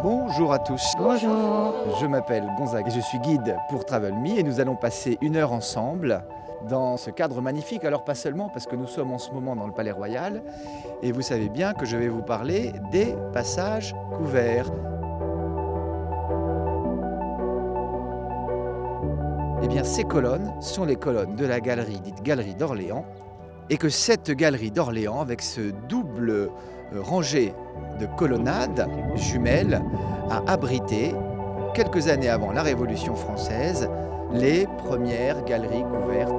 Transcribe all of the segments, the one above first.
Bonjour à tous. Bonjour. Je m'appelle Gonzague et je suis guide pour Travel Me et nous allons passer 1 heure ensemble dans ce cadre magnifique. Alors pas seulement parce que nous sommes en ce moment dans le Palais Royal et vous savez bien que je vais vous parler des passages couverts. Eh bien ces colonnes sont les colonnes de la galerie dite Galerie d'Orléans et que cette galerie d'Orléans avec ce double rangée de colonnades jumelles a abrité, quelques années avant la Révolution française, les premières galeries couvertes.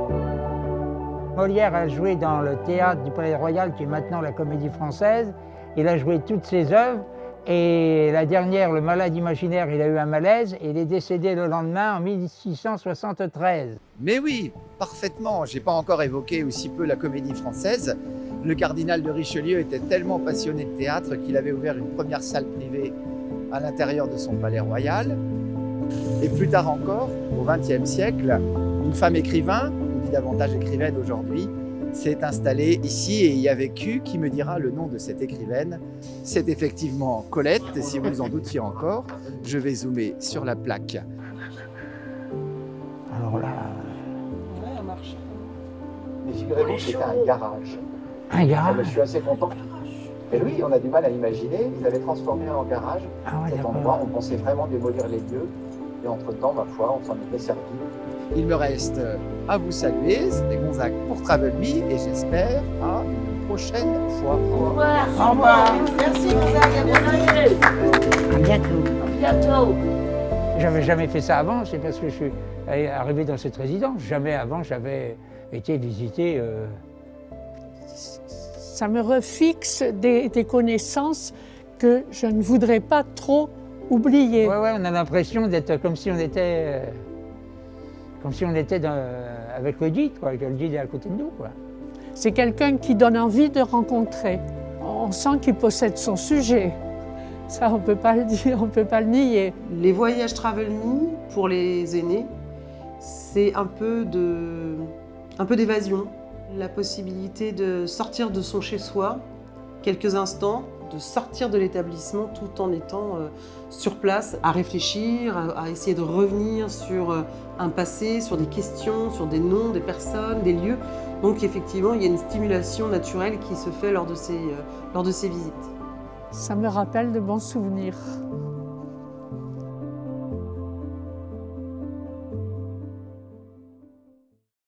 Molière a joué dans le théâtre du Palais Royal, qui est maintenant la Comédie Française. Il a joué toutes ses œuvres. Et la dernière, Le Malade imaginaire, il a eu un malaise et il est décédé le lendemain en 1673. Mais oui, parfaitement. Je n'ai pas encore évoqué aussi peu la Comédie Française. Le cardinal de Richelieu était tellement passionné de théâtre qu'il avait ouvert une première salle privée à l'intérieur de son palais royal. Et plus tard encore, au XXe siècle, une femme écrivain, on dit davantage écrivaine aujourd'hui, s'est installée ici et y a vécu. Qui me dira le nom de cette écrivaine? C'est effectivement Colette, et si vous en doutiez encore, je vais zoomer sur la plaque. Alors là... Mais figurez-vous que c'était un garage. Un garage? Je suis assez content. Mais oui, on a du mal à l'imaginer. Ils avaient transformé en garage cet endroit. On pensait vraiment démolir les lieux. Et entre-temps, ma foi, on s'en était servi. Il me reste à vous saluer. C'était Gonzague pour Travel Me et j'espère à une prochaine fois. Au revoir. Au revoir. Merci Gonzague, À bientôt. à bientôt. J'avais jamais fait ça avant, c'est parce que je suis arrivé dans cette résidence. Jamais avant j'avais été visiter... Ça me refixe des connaissances que je ne voudrais pas trop oublier. Ouais, on a l'impression d'être comme si on était... avec le guide, quoi, que le guide est à côté de nous, quoi. C'est quelqu'un qui donne envie de rencontrer. On sent qu'il possède son sujet. Ça, on ne peut pas le dire, on ne peut pas le nier. Les voyages Travel Me, pour les aînés, c'est un peu d'évasion. La possibilité de sortir de son chez-soi quelques instants, de sortir de l'établissement tout en étant sur place, à réfléchir, à essayer de revenir sur un passé, sur des questions, sur des noms, des personnes, des lieux. Donc effectivement, il y a une stimulation naturelle qui se fait lors de ces visites. Ça me rappelle de bons souvenirs.